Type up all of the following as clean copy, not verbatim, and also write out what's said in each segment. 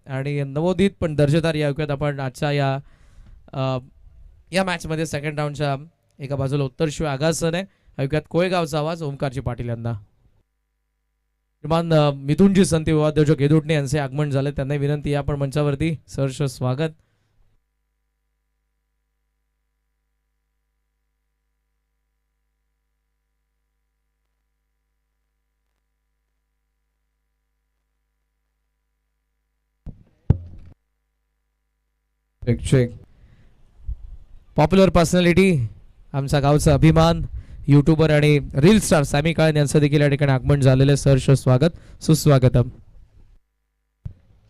आणि नवोदित पण दर्जेदार या ऐकूयात आपण आजच्या या मॅचमध्ये सेकंड राऊंडच्या एका बाजूला उत्तर शिवाय आगासन आहे. ऐकूयात कोळेगावचा आवाज ओमकारजी पाटील यांना. श्रीमान मिथुनजी संत विवाद्योजक येदुटणे यांचे आगमन झाले, त्यांना विनंती या पण मंचावरती. सहर्ष स्वागत. पॉप्युलर पर्सनॅलिटी, आमचा गावचा अभिमान, यूट्यूबर आणि रील स्टार सॅमी काळन यांचं देखील या ठिकाणी आगमन झालेलं आहे. सहर्ष स्वागत, सुस्वागतम.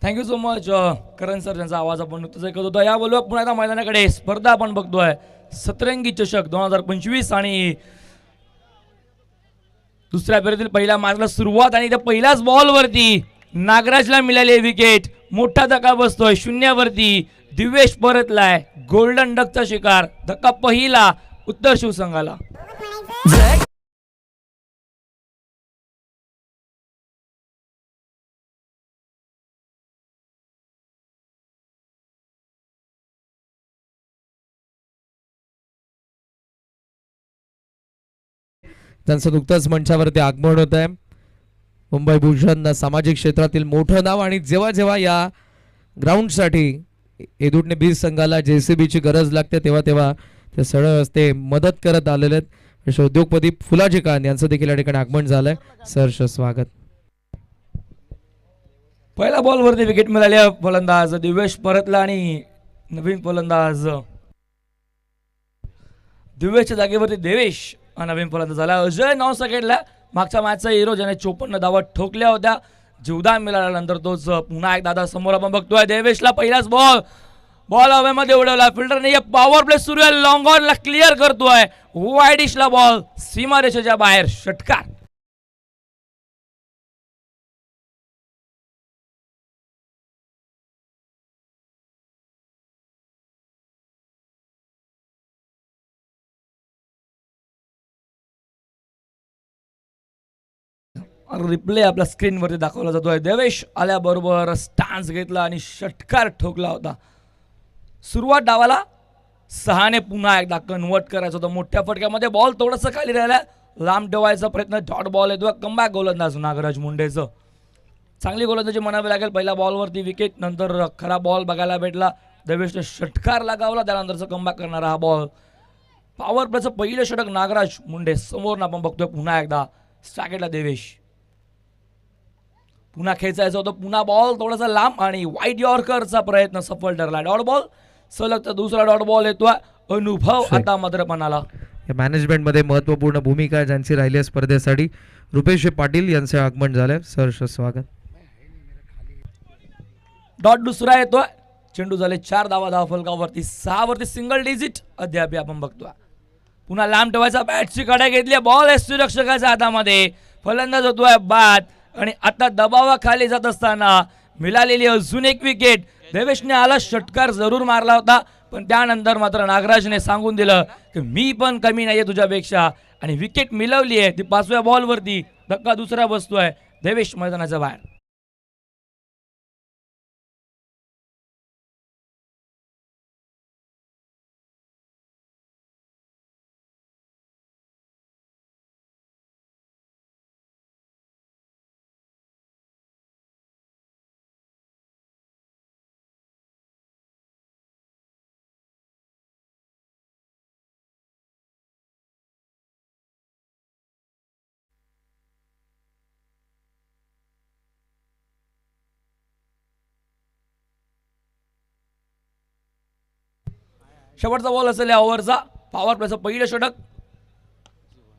थँक्यू सो मच करण सर, ज्यांचा आवाज आपण नुकताच ऐकत होतो. या बोलूया पुन्हा एकदा मैदानाकडे. स्पर्धा आपण बघतोय सतरंगी चषक 2025 आणि दुसऱ्या फेरीतील पहिल्या मॅचला सुरुवात आणि त्या पहिल्याच बॉलवरती नागराजला मिळाली विकेट. मोठा धक्का बसतोय शून्यावरती. दिवेश परतलाय, गोल्डन डकचा शिकार. धक्का पहिला उत्तर शिवसंघाला. त्यांचं नुकतंच मंचावरती आगमन होत आहे. मुंबई भूषण सामाजिक क्षेत्रातील मोठं नाव, आणि जेव्हा जेव्हा या ग्राउंडसाठी येदुटणे बीज संघाला JCBची गरज लागते तेव्हा तेव्हा ते सरळ ते मदत करत आलेले आहेत. उद्योगपती फुलाजी कान यांचं देखील या ठिकाणी आगमन झालंय. सहर्ष स्वागत. पहिल्या बॉलवरती विकेट मिळाली फलंदाज दिवेश परतला आणि नवीन फलंदाज दिवेशच्या जागेवरती देवेश नवीन फलंदाज झाला. अजय 9 सेकंडला मागच्या मॅचचा हिरो, ज्याने 54 धावा ठोकल्या होत्या. जीवदान मिळाल्यानंतर तोच पुन्हा एक दादा समोर आपण बघतोय. देवेशला पहिलाच बॉल हवेमध्ये उडवला. फिल्डरने पॉवर प्ले सुरू आहे. लॉंग ऑनला क्लिअर करतोय. वाईडिशला बॉल सीमारेषेच्या बाहेर. षटकार. रिप्ले आपल्या स्क्रीनवरती दाखवला जातोय. देवेश आल्याबरोबर स्टान्स घेतला आणि षटकार ठोकला होता. सुरुवात डावाला 6ने पुन्हा एकदा कन्वर्ट करायचं होतं. मोठ्या फटक्यामध्ये बॉल थोडंसं खाली राहिला. लांब ठेवायचा प्रयत्न. डॉट बॉल येतो. कमबॅक गोलंदाज नागराज मुंडेचं. चांगली गोलंदाजी म्हणावी लागेल. पहिल्या बॉलवरती विकेट, नंतर खरा बॉल बघायला भेटला. देवेशने षटकार लगावला. त्यानंतरचा कमबॅक करणारा हा बॉल. पॉवर प्लेचं पहिलं षटक नागराज मुंडे समोर आपण बघतोय. पुन्हा एकदा स्टॅकेटला देवेश. पुन्हा खेचायचं होतं. पुन्हा बॉल थोडासा लांब आणि वाईड यॉर्करचा प्रयत्न सफल ठरला. डॉट बॉल सलग दुसरा डॉट बॉल येतोय. अनुभव आता मात्र पणाला. मॅनेजमेंटमध्ये महत्वपूर्ण भूमिका ज्यांची राहिली आहे स्पर्धेसाठी, रुपेश पाटील यांचे आगमन झाले. सहर्ष स्वागत. डॉट दुसरा येतोय. चेंडू झाले 4 धावा फलकावरती. 6 वरती सिंगल डिजिट अद्याप आपण बघतोय. पुन्हा लांब ठेवायचा. बॅटची कड्या घेतली. बॉल यष्टीरक्षकाच्या हातामध्ये. फलंदाज होतोय बाद. आणि आता दबावाखाली जात असताना मिळालेली अजून एक विकेट. देवेशने आला षटकार जरूर मारला होता, पण त्यानंतर मात्र नागराजने सांगून दिलं की मी पण कमी नाहीये तुझ्यापेक्षा, आणि विकेट मिळवली आहे. ती 5व्या बॉलवरती. धक्का दुसरा बसतोय. देवेश मैदानाच्या बाहेर. शेवटचा बॉल असेल या ओव्हरचा. पॉवर प्लेचं पहिलं षटक.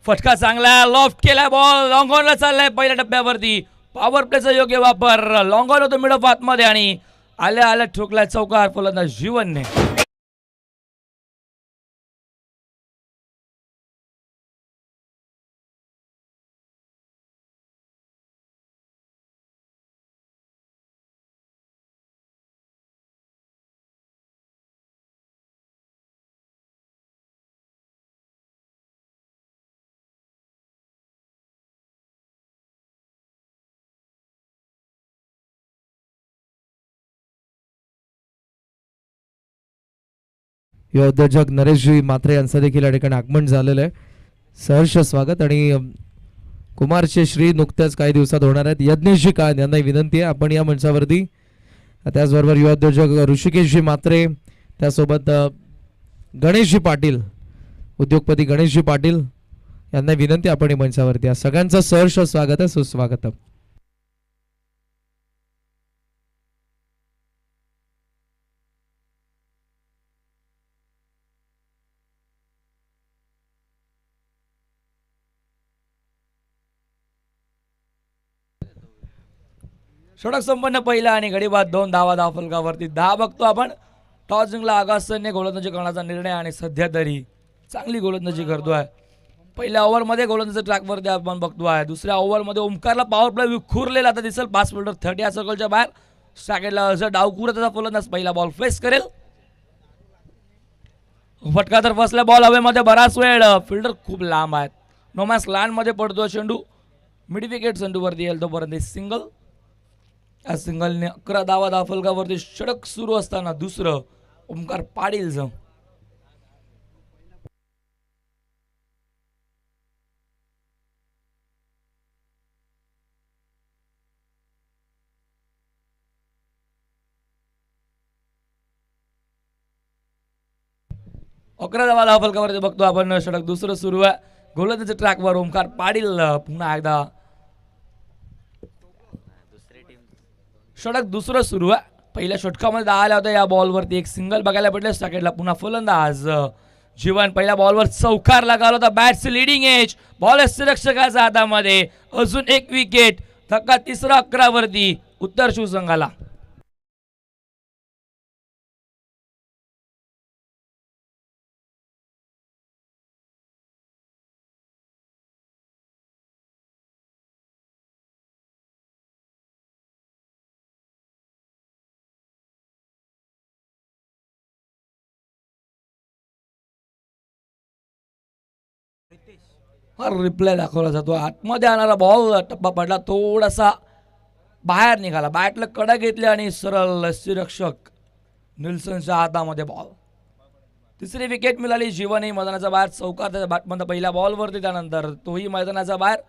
फटका चांगला. लॉफ्ट केलाय बॉल. लॉंग ऑनला चाललाय पहिल्या टप्प्यावरती. पॉवर प्लेचा योग्य वापर. लॉंग ऑन होतो मिड ऑफ आतमध्ये आणि आल्या आल्या ठोकलाय चौकार फलंदाज जीवनने. युवा उद्योजक नरेशजी मात्रे यांचं देखील या ठिकाणी आगमन झालेलं आहे. सहर्ष स्वागत. आणि कुमारचे श्री नुकत्याच काही दिवसात होणार आहेत. यज्ञेशजी काळन यांना विनंती आहे आपण या मंचावरती. त्याचबरोबर युवा उद्योजक ऋषिकेशजी मात्रे, त्यासोबत गणेशजी पाटील, उद्योगपती गणेशजी पाटील यांना विनंती आपण या मंचावरती. या सगळ्यांचं सहर्ष स्वागत आहे, सुस्वागत. षटक संपन्न पहिला आणि गडी बाद 2 धावा फलकावरती. 10 बघतो आपण. टॉस जिंकला अगास्टनने गोलंदाजी करण्याचा निर्णय आणि सध्या तरी चांगली गोलंदाजी करतोय. पहिल्या ओव्हरमध्ये गोलंदाजी ट्रॅकवरती आपण बघतोय. दुसऱ्या ओव्हरमध्ये ओमकारला पॉवर प्ले विखुरलेला आता दिसेल. 5 फिल्डर 30 या सर्कलच्या बाहेर. स्टॅकेटला अजर डावखुरा त्याचा फलंदाज पहिला बॉल फेस करेल. फटका तर फसला. बॉल हवेमध्ये बराच वेळ. फिल्डर खूप लांब आहेत. नोमॅस लँड मध्ये पडतो चेंडू. मिड विकेट चेंडूवरती येईल तोपर्यंत सिंगल. या सिंगलने 11 धावा फलकावरती. षटक सुरू असताना दुसरं ओमकार पाटील. 11 धावा फलकावरती बघतो आपण. षटक दुसरं सुरू आहे. गोलंदाजी ट्रॅकवर ओमकार पाटील पुन्हा एकदा. षटक दुसरं सुरू आहे. पहिल्या षटकामध्ये 10 आल्या होत्या. या बॉलवरती एक सिंगल बघायला भेटले. स्टॅकेटला पुन्हा फलंदाज जीवन. पहिल्या बॉलवर चौकार लागला होता. Bats leading as. बॉल रक्षकाच्या हातामध्ये. अजून एक विकेट. धक्का तिसरा 11 वरती उत्तर शिवसंघाला. रिप्लाय दाखवला जातो. आतमध्ये आणणारा बॉल टप्पा पडला. थोडासा बाहेर निघाला. बॅटला कडा घेतली आणि सरळ रक्षक निल्सनच्या हातामध्ये बॉल. तिसरी विकेट मिळाली. जीवनही मैदानाच्या बाहेर. चौकार त्याच्या बॅटमध्ये पहिल्या बॉलवरती. त्यानंतर तोही मैदानाच्या बाहेर.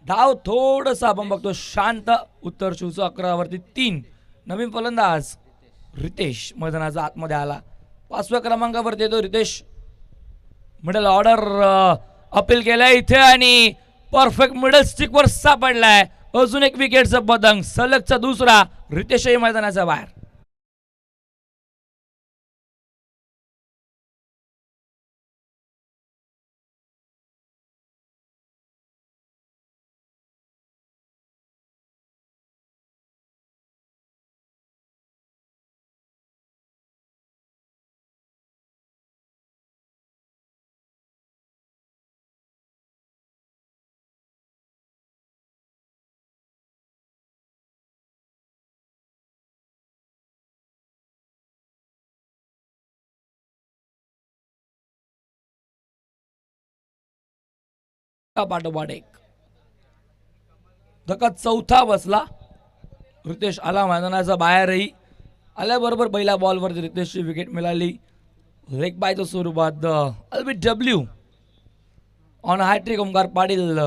धाव थोडंसं आपण बघतो शांत. उत्तर शिवचं 11 वरती 3. नवीन फलंदाज रितेश मैदानाच्या आतमध्ये आला. 5व्या क्रमांकावरती येतो रितेश. मिडल ऑर्डर अपील केलंय इथे आणि परफेक्ट मिडल स्टिकवर सापडलाय. अजून एक विकेटचा पतंग. सलगचा दुसरा. रितेशही मैदानाच्या बाहेर. पाठोपाठ एक. धक्का चौथा बसला. रितेश आला मैदानाच्या बाहेरही. आल्याबरोबर पहिल्या बॉलवरती रितेशची विकेट मिळाली. लेग बायच्या स्वरूपात albeit W on hattrick Omkar Patil.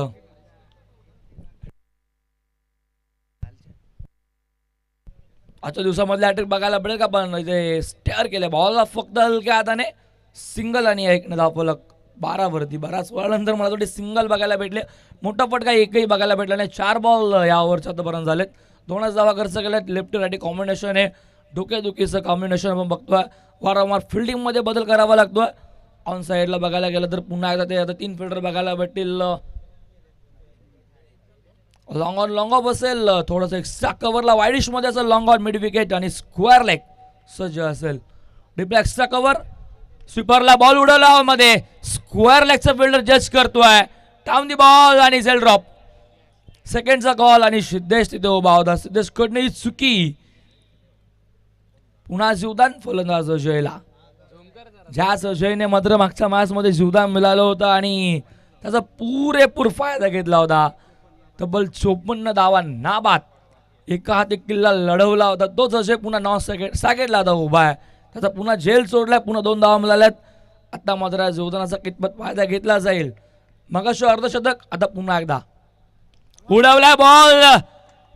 आजच्या दिवसामधले हॅट्रिक बघायला मिळेल का? पण इथे स्टेअर केले बॉलला फक्त हलक्या हाताने. सिंगल आणि एक धावफलक 12 वरती. बराच वेळानंतर मला थोडे सिंगल बघायला भेटले. मोठा फटका एकही बघायला भेटला नाही. 4 बॉल या ओव्हरच्या आतापर्यंत झालेत. 2च धावा खर्च केल्यात. लेफ्ट राईट कॉम्बिनेशन आहे. डोकेदुखीचं कॉम्बिनेशन आपण बघतोय. वारंवार फिल्डिंगमध्ये बदल करावा लागतोय. ऑन साईडला बघायला गेलं तर पुन्हा एकदा ते आता 3 फिल्डर बघायला भेटतील. लॉंग ऑन असेल. थोडंसं एक्स्ट्रा कव्हरला वाईडिश मध्ये असेल. लॉंग ऑन मिड विकेट आणि स्क्वेअर लेग सज्ज असेल. Deep extra cover. स्वीपरला बॉल उडवला मध्ये. स्क्वेअर लेगचा फिल्डर जज करतोय. टाउन दी बॉल आणि झेल ड्रॉप. सेकंडचा कॉल आणि सिद्धेश तिथे उभा होता. सिद्धेश कडनं ही चुकी. पुन्हा जीवदान फलंदाज अजयला. ज्याच अजयने मात्र मागच्या मॅच मध्ये जीवदान मिळालं होतं आणि त्याचा पुरेपूर फायदा घेतला होता. तब्बल 54 धावा नाबाद. एका हाती किल्ला लढवला होता. तोच अजय पुन्हा 9 सेकंडला आता उभा आहे. त्याचा पुन्हा झेल सोडलाय, पुन्हा 2 धावा मिळाल्यात. आता मात्र जोधनाचा कितपत फायदा घेतला जाईल. मगाशी अर्धशतक, आता पुन्हा एकदा उडवला बॉल,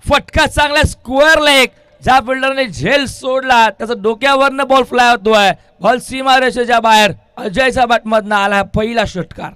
फटका चांगला स्क्वेअर लेग. ज्या फिल्डरने झेल सोडला त्याचा डोक्यावरनं बॉल फ्लाय होतोय. बॉल सीमा रेषेच्या बाहेर. अजयच्या बॅटमधनं आला पहिला षटकार.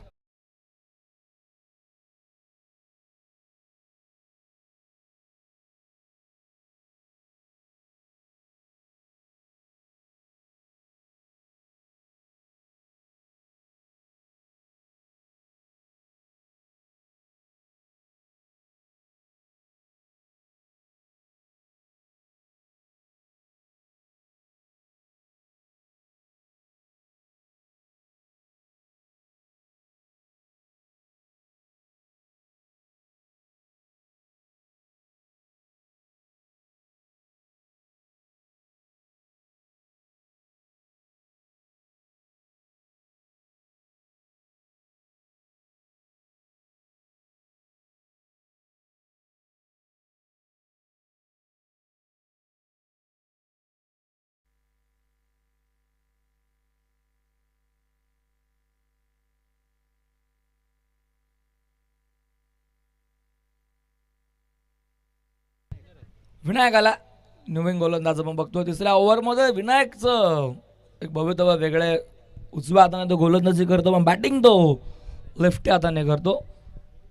विनायक आला नवीन गोलंदाज आपण बघतो. तिसऱ्या ओव्हरमध्ये विनायकचं एक भवितव्य वेगळे. उजव्या हाताने तो गोलंदाजी करतो, पण बॅटिंग तो लेफ्ट हाताने करतो.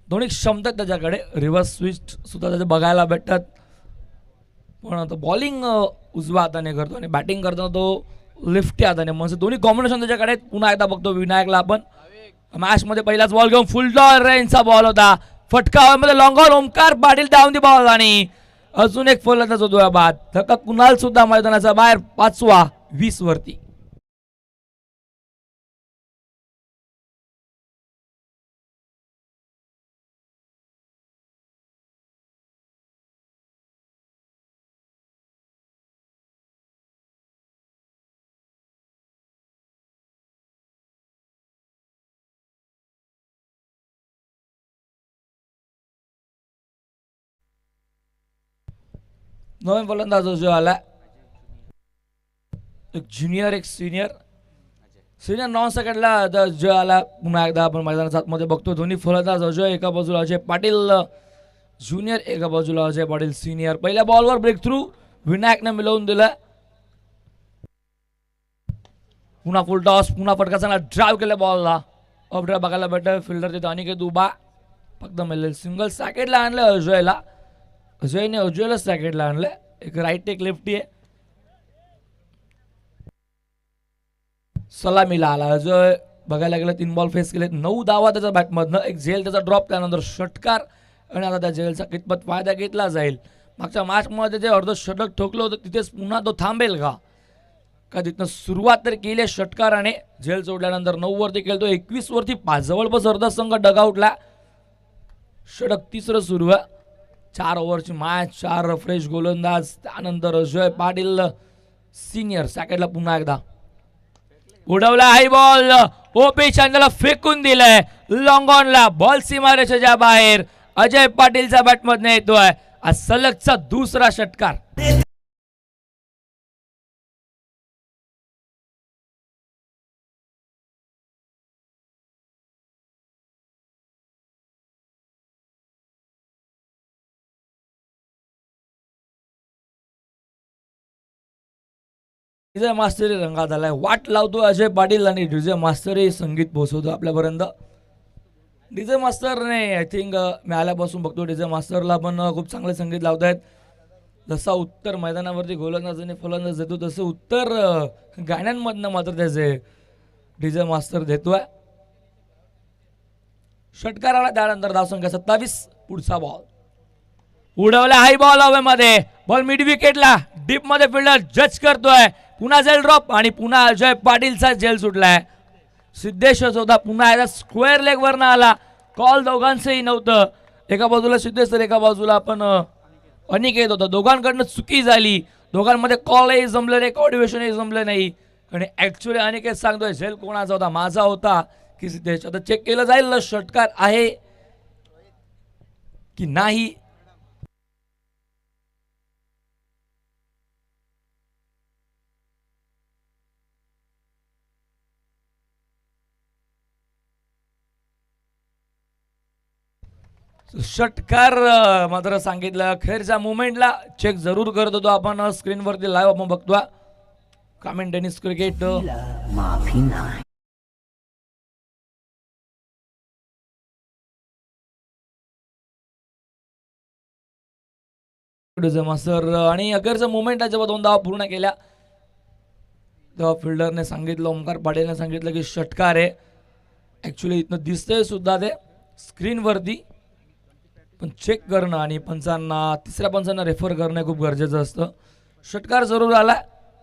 दोन्ही क्षमता त्याच्याकडे. रिव्हर्स स्विच सुद्धा त्याचे बघायला भेटतात. पण तो बॉलिंग उजव्या हाताने करतो आणि बॅटिंग करताना तो लेफ्ट हाताने. म्हणजे दोन्ही कॉम्बिनेशन त्याच्याकडे. पुन्हा एकदा बघतो विनायकला आपण. मॅचमध्ये पहिलाच बॉल घेऊन फुल टॉस रेंजचा बॉल होता. फटका हवेमध्ये long on. Omkar Patil down the ball आणि अजून एक फलंदाज होतो बाद. धक्का कुणाल सुद्धा मैदानाचा बाहेर. 5वा 20 वरती. नवीन फलंदाज जो आला, एक ज्युनियर एक सिनियर. सिनियर 9 सेकंडला जो आला. पुन्हा एकदा आपण मैदानाच्या आतमध्ये बघतो. दोन्ही फलंदाज अजय एका बाजूला, अजय पाटील ज्युनियर एका बाजूला, अजय पाटील सिनियर. पहिल्या बॉलवर ब्रेक थ्रू विनायकने मिळवून दिला. पुन्हा फुल टॉस, पुन्हा फटका चांगला ड्राईव्ह केला बॉलला. ऑफ ड्राईव्ह बघायला भेटत. फिल्डर तिथे अनिकेत उभा. फक्त मिळेल सिंगल. सॅकेटला आणलं अजयला. अजयने अजयला सॅकेटला आणलं. एक राईट एक लेफ्टी आहे. सलामीला आला अजय. बघायला गेलं 3 बॉल फेस केले. 9 धावा त्याच्या बॅटमधनं. एक झेल त्याचा ड्रॉप, त्यानंतर षटकार. आणि आता त्या झेलचा कितपत फायदा घेतला जाईल. मागच्या मॅचमध्ये जे अर्ध षटक ठोकलं होतं तिथेच पुन्हा तो थांबेल का तिथनं सुरुवात तर केली षटकाराने. झेल सोडल्यानंतर 9 वरती खेळतो. 21 वरती जवळपास अर्धा संघ डगआउटला. षटक तिसरं सुरू आहे. 4 ओव्हरची मॅच. 4 फ्रेश गोलंदाज. त्यानंतर अजय पाटील सिनियर सॅकेटला पुन्हा एकदा उडवला. High ball. ओपी चांदला फेकून दिलाय लॉंग ऑनला. बॉल सीमा रेषेच्या बाहेर. अजय पाटीलचा बॅटमधनं येतोय. आज सलगचा दुसरा षटकार. डीजे मास्टरी रंगात आलाय. वाट लावतो अजय पाटील आणि डीजे मास्टरी संगीत पोहोचवतो आपल्यापर्यंत. डीजे मास्टरने आय थिंक मी आल्यापासून बघतो डीजे मास्टरला पण खूप चांगले संगीत लावत आहेत. जसा उत्तर मैदानावरती गोलंदाज आणि फलंदाज देतो तसं उत्तर गाण्यांमधनं मात्र त्याचे डीजे मास्टर देतोय. षटकाराला त्यानंतर धावसंख्या 27. पुढचा बॉल उडवला. हाय बॉल हवेमध्ये. बॉल मिड विकेटला. डीप मध्ये फिल्डर जज करतोय. पुन्हा झेल ड्रॉप आणि पुन्हा अजय पाटीलचा झेल सुटलाय. सिद्धेशच होता. पुन्हा एकदा स्क्वेअर लेग वरनं आला. कॉल दोघांचंही नव्हतं. एका बाजूला सिद्धेश तर एका बाजूला आपण अनिकेत होता. दोघांकडनं चुकी झाली. दोघांमध्ये कॉलही जमलं नाही, कॉर्डिनेशनही जमलं नाही. आणि ऍक्च्युअली अनिकेत सांगतोय झेल कोणाचा होता, माझा होता की सिद्धेश. आता चेक केलं जाईल षटकार आहे की नाही. षटकार मात्र सांगितलं. अखेरच्या मुवमेंटला चेक जरूर करत होतो आपण स्क्रीनवरती लाईव्ह आपण बघतोय. कामेंट टेनिस क्रिकेट माफी नाही. सर आणि अखेरच्या मुवमेंटला जेव्हा 2 धावा पूर्ण केल्या तेव्हा फिल्डरने सांगितलं, ओमकार पाटीलने सांगितलं की षटकार आहे. ॲक्च्युली इथनं दिसतंय सुद्धा ते स्क्रीनवरती, पण चेक करणं आणि पंचांना तिसऱ्या पंचांना रेफर करणं खूप गरजेचं असतं. षटकार जरूर आला.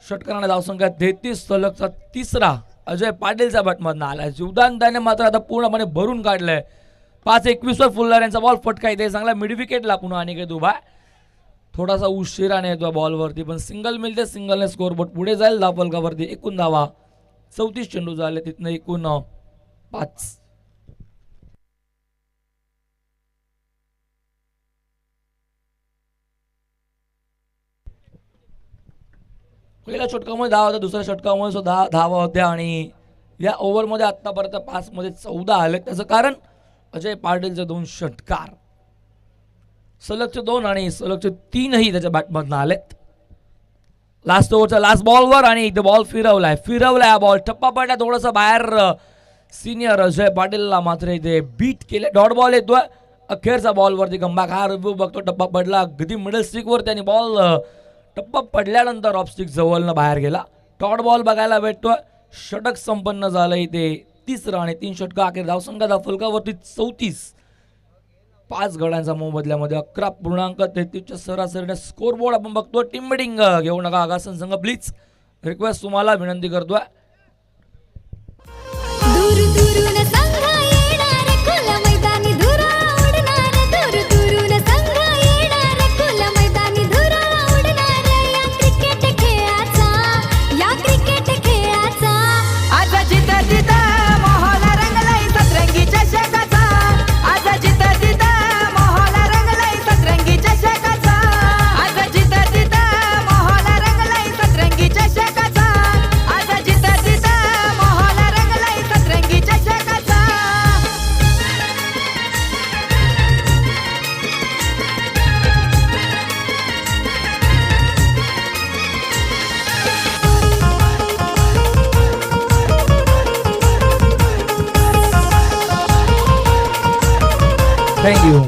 षटकाराने धावसंख्या 33 सलगचा तिसरा अजय पाटीलच्या बॅटमधनं आला. जीवदान त्याने मात्र आता पूर्णपणे भरून काढलंय. 5:21 वर फुलदार यांचा बॉल फटका इथे चांगला मिड विकेटला पुन्हा अनिकेत उभा. थोडासा उशिराने येतो बॉलवरती, पण सिंगल मिळते. सिंगलने स्कोरबोर्ड पुढे जाईल धावफलकावरती. एकूण धावा 34 चेंडू झाले, तिथनं एकूण 5. पहिल्या षटकामध्ये 10 होत्या, दुसऱ्या षटकामध्ये सुद्धा 10 होत्या आणि या ओव्हरमध्ये आतापर्यंत 5 मध्ये 14 आले. त्याचं कारण अजय पाटीलचे 2 षटकार, सलगचे 2 आणि सलगचे 3ही त्याच्या बॅटमधनं आलेत. लास्ट ओव्हरच्या लास्ट बॉलवर आणि इथे बॉल फिरवलाय हा बॉल टप्पा पडला थोडंसं बाहेर. सिनियर अजय पाटीलला मात्र इथे बीट केले. डॉट बॉल येतोय. अखेरचा बॉलवरती कमबॅक. हा रिव्ह्यू बघतो. टप्पा पडला अगदी मिडल स्टिकवरती आणि बॉल टप्पा पडल्यानंतर ऑफ स्टिक जवळनं बाहेर गेला. डॉट बॉल बघायला भेटतोय. षटक संपन्न झालं इथे तिसरं आणि 3 षटक. अखेर धावसंख्या धावफलकावरती 34. 5 गड्यांचा मोबदल्यामध्ये 11.33च्या सरासरीने स्कोरबोर्ड आपण बघतो. टीम मीटिंग घेऊ नका आगासन संघ प्लीज, रिक्वेस्ट तुम्हाला विनंती करतोय. दूर दूरून संघ येणार खुल मैदानी धुरा उडणार. दूर दूरून संघ येणार खुल मैदानी धुरा उडणार. या क्रिकेट खेळाचा आज जिथं तिथं मोहल रंगलाय सतरंगी चषकाचा. आज जिथं तिथं मोहल रंगलाय सतरंगी चषकाचा. आज जिथं तिथं मोहल रंगलाय सतरंगी चषकाचा. आज जिथं तिथं मोहल रंगलाय सतरंगी चषकाचा. थँक्यू.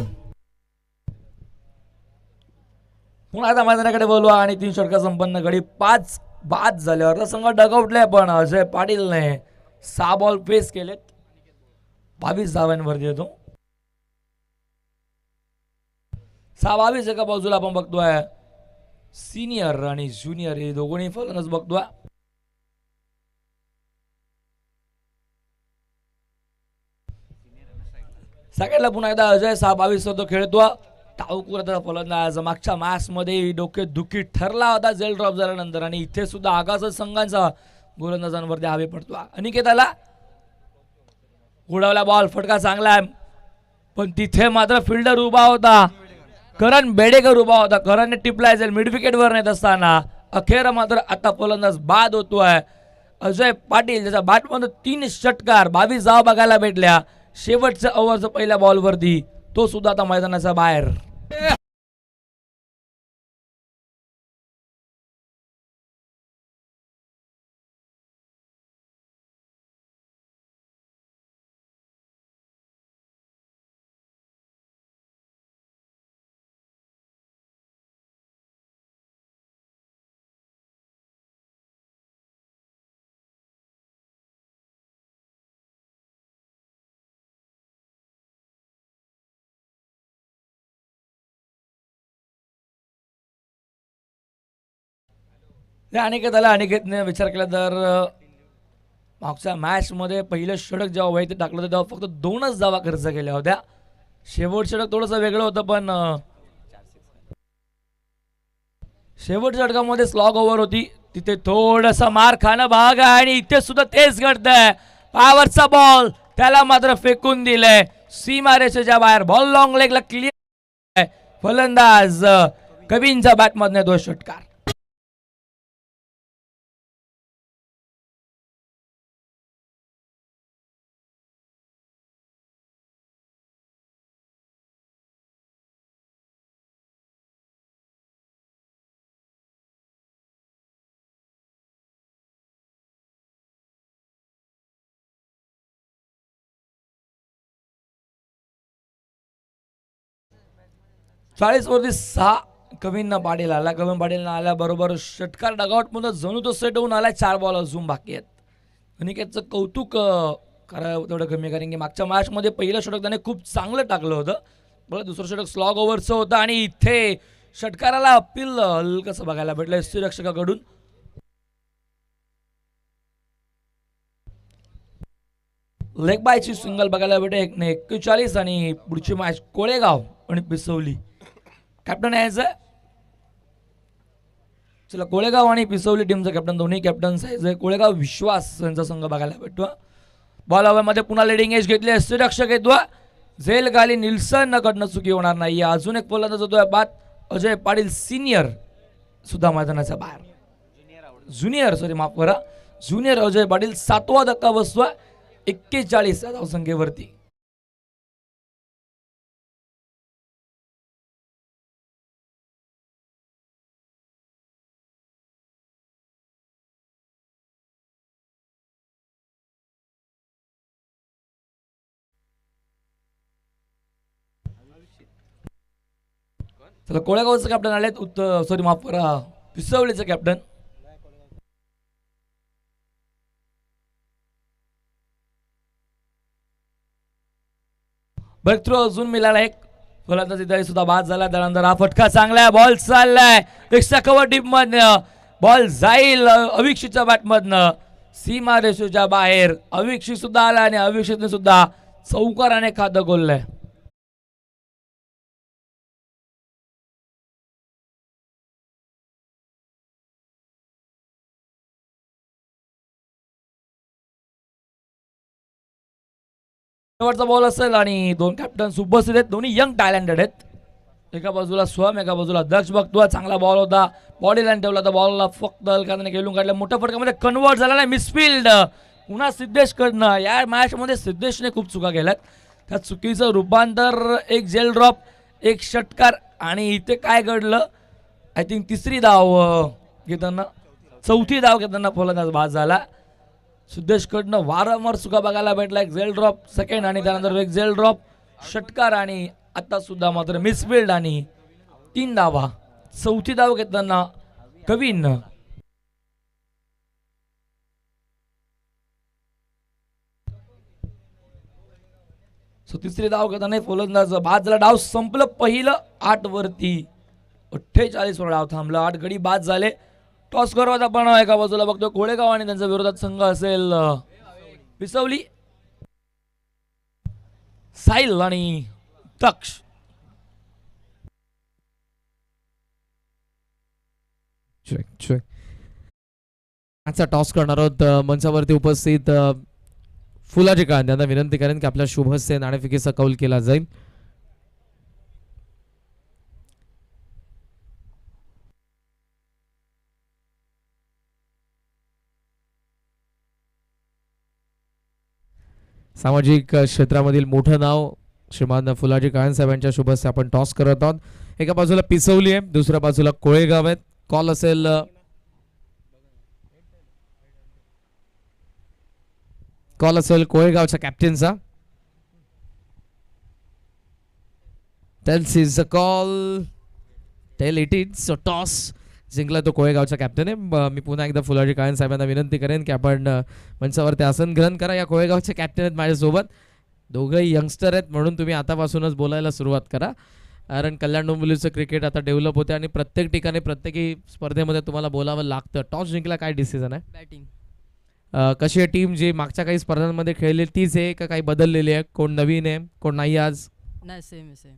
पुन्हा आता मैदानाकडे बोलवा आणि 3 षटक संपन्न गडी 5 बाद झाल्यावर संघ डगआउटले, पण अजय पाटीलने 6 बॉल फेस केलेत. 22 धावांवरती येतो. 6-22 एका बाजूला आपण बघतोय सिनियर आणि ज्युनियर हे दोघोंही फलंदाज बघतोय. सगळ्याला पुन्हा एकदा अजय 6-22 तो खेळतो. टावकुराचा फलंदाज मागच्या मॅच मध्ये डोके दुखी ठरला होता जेल ड्रॉप झाल्यानंतर आणि इथे सुद्धा आगास संघांचा गोलंदाजांवरती हवे पडतो. अनिकेताला उडवला बॉल, फटका चांगला आहे, पण तिथे मात्र फिल्डर उभा होता. करण बेडेकर उभा होता. करणने टिपलाय जाईल मिड विकेटवर नेत असताना. अखेर मात्र आता फलंदाज बाद होतोय अजय पाटील, ज्याच्या बॅटमध्ये 3 षटकार 22 धावा बघायला भेटल्या. शेवटच्या ओव्हरच्या पहिल्या बॉलवरती तो सुद्धा आता मैदानाच्या बाहेर. अनिकेतला अनिकेतने विचार केला तर मागच्या मॅच मध्ये पहिलं षटक जेव्हा वैते टाकलं होतं तेव्हा फक्त 2च धावा खर्च केल्या होत्या. शेवट षटक थोडंसं वेगळं होतं, पण शेवट षटकामध्ये स्लॉग ओव्हर होती, तिथे थोडासा मार खाणं भाग आहे आणि इथे सुद्धा तेच घडतंय. पावरचा बॉल त्याला मात्र फेकून दिलंय सीमारेषेच्या बाहेर. बॉल लॉंग लेगला क्लिअर. फलंदाज कवींचा बॅटमधनं 2 षटकार. 40 वरती 6 कवींना पाटील आला. कवीन पाटीलना आल्याबरोबर षटकार डगआउटमध्ये जणू तो सेट होऊन आला. 4 बॉल अजून बाकी आहेत. अनिकेतचं कौतुक करावं तेवढं कमी, कारण की मागच्या मॅचमध्ये पहिलं षटक त्याने खूप चांगलं टाकलं होतं. बरं, दुसरं षटक स्लॉग ओव्हरचं होतं आणि इथे षटकाराला अपील हलकंसं बघायला भेटलं यष्टीरक्षकाकडून. लेग बायची सिंगल बघायला भेटे 1/41 आणि पुढची मॅच कोळेगाव आणि पिसवली. कॅप्टन यायचं चला, कोळेगाव आणि पिसवली टीमचं कॅप्टन, दोन्ही कॅप्टन आहे. कोळेगाव विश्वास यांचा संघ बघायला भेटतो. बॉल ओव्हरमध्ये पुन्हा लिडिंग एज घेतली. यष्टीरक्षक येतो झेल गाली निल्सन कडनं चुकी होणार नाही. अजून एक फलंदाज होतोय बाद अजय पाटील सिनियर सुद्धा मैदानाच्या बाहेर. ज्युनियर माफ करा, ज्युनियर अजय पाटील 7वा धक्का बसतोय 41 या धावसंख्येवरती. चला, कोळेगावचं कॅप्टन आलेत. माफ करा, पिसवलीचं कॅप्टन. ब्रेक थ्रू अजून मिळाला एक फलंदाज इथे सुद्धा बाद झाला. त्यानंतर हा फटका चांगला बॉल चाललाय एक्स्ट्रा कव्हर डीप मधनं. बॉल जाईल अविक्षितच्या बॅटमधनं सीमा रेषेच्या बाहेर. अविक्षित सुद्धा आला आणि अविक्षितने सुद्धा चौकाराने खातं गोललंय. शेवटचा बॉल असेल आणि 2 कॅप्टन उपस्थित आहेत. दोन्ही यंग टॅलेंटेड आहेत. एका बाजूला स्वम, एका बाजूला दक्ष बघतोय. चांगला बॉल होता, बॉडी लाईन ठेवला होता. बॉलला फक्त हलकाने खेळून काढलं. मोठ्या फटक्यामध्ये कन्वर्ट झाला नाही. मिसफिल्ड पुन्हा सिद्धेश कडनं. या मॅचमध्ये सिद्धेशने खूप चुका केल्यात. त्या चुकीचं रूपांतर एक जेल ड्रॉप, एक षटकार आणि इथे काय घडलं, आय थिंक तिसरी धाव घेताना, चौथी धाव घेताना फलंदाज बाद झाला. सिद्धेशकडनं वारंवार चुका बघायला भेटला. एक झेल ड्रॉप सेकंड आणि त्यानंतर एक झेल ड्रॉप, षटकार आणि आता सुद्धा मात्र मिसफिल्ड आणि 3 धावा. चौथी धाव घेताना कवीन. तिसरी धाव घेताना फलंदाज बाद झाला. डाव संपलं पहिलं 8 वरती. 48 वर डाव थांबला. 8 गडी बाद झाले. टॉस करवत आपण एका बाजूला बघतो कोळेगाव आणि त्यांच्या विरोधात संघ असेल पिसवली. साहिल आणि दक्ष. आजचा टॉस करणार आहोत. मंचावरती उपस्थित फुलाजी काळन त्यांना विनंती करेन की आपल्या शुभ हस्ते नाणेफेकीचा कौल केला जाईल. सामाजिक क्षेत्रामधील मोठं नाव श्रीमान फुलाजी काळन साहेबांच्या शुभ हस्ते आपण टॉस करत आहोत. एका बाजूला पिसवली आहे, दुसऱ्या बाजूला कोळेगाव आहेत. कॉल असेल कोळेगावच्या कॅप्टनचा. Tails is a call, tail it is toss. जिंकला तो कोळेगावचा कॅप्टन आहे. मी पुन्हा एकदा फुलाजी काळन साहेबांना विनंती करेन की आपण मंचावरती आसन ग्रहण करा. या कोळेगावचे कॅप्टन आहेत माझ्यासोबत. दोघंही यंगस्टर आहेत म्हणून तुम्ही आतापासूनच बोलायला सुरुवात करा. कारण कल्याण डोंबिवलीचं क्रिकेट आता डेव्हलप होते आणि प्रत्येक ठिकाणी प्रत्येकी स्पर्धेमध्ये तुम्हाला बोलावं लागतं. टॉस जिंकला, काय डिसिजन आहे? बॅटिंग. कशी आहे टीम? जी मागच्या काही स्पर्धांमध्ये खेळली तीच आहे का काही बदललेली आहे? कोण नवीन आहे, कोण नाही आज? नाही, सेम सेम.